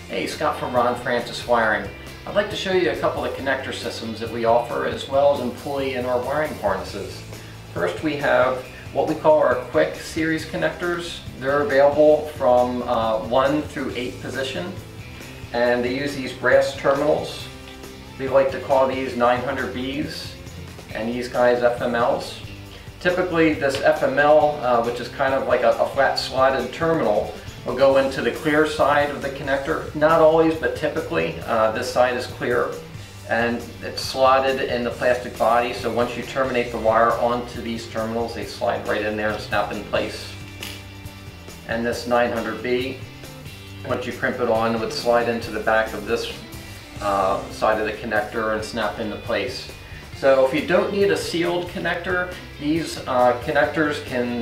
Hey, Scott from RonFrancisWiring. I'd like to show you a couple of connector systems that we offer, as well as employee and our wiring harnesses. First, we have what we call our quick series connectors. They're available from 1 through 8 position, and they use these brass terminals. We like to call these 900Bs, and these guys FMLs. Typically, this FML, which is kind of like a flat slotted terminal, will go into the clear side of the connector. Not always, but typically this side is clear, and it's slotted in the plastic body, so once you terminate the wire onto these terminals, they slide right in there and snap in place. And this 900B, once you crimp it on, it would slide into the back of this side of the connector and snap into place. So if you don't need a sealed connector, these connectors can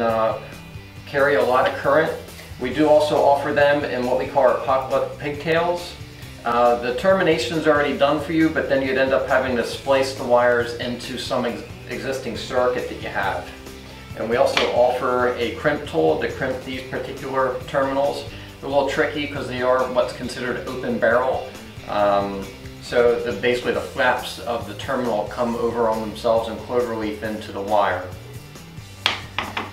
carry a lot of current. We do also offer them in what we call our Popup pigtails. The termination's already done for you, but then you'd end up having to splice the wires into some existing circuit that you have. And we also offer a crimp tool to crimp these particular terminals. They're a little tricky because they are what's considered open barrel. So basically the flaps of the terminal come over on themselves and cloverleaf into the wire.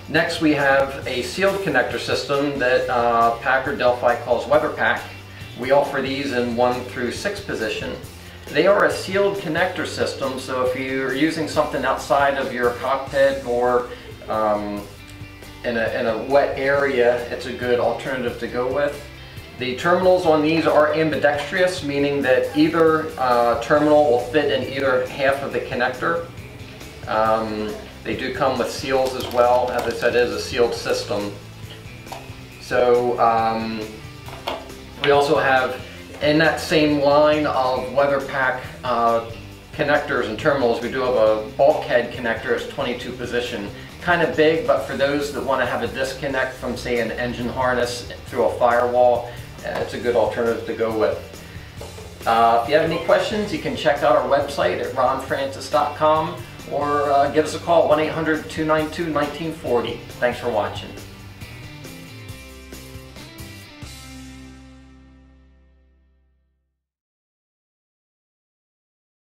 Next, we have a sealed connector system that Packard Delphi calls WeatherPack. We offer these in 1 through 6 position. They are a sealed connector system, so if you're using something outside of your cockpit or in a wet area, it's a good alternative to go with. The terminals on these are ambidextrous, meaning that either terminal will fit in either half of the connector. They do come with seals as well. As I said, it is a sealed system. So we also have, in that same line of WeatherPack connectors and terminals, we do have a Bulkhead connector. It's 22 position. Kind of big, but for those that want to have a disconnect from, say, an engine harness through a firewall, it's a good alternative to go with. If you have any questions, you can check out our website at ronfrancis.com or give us a call, 1-800-292-1940. Thanks for watching.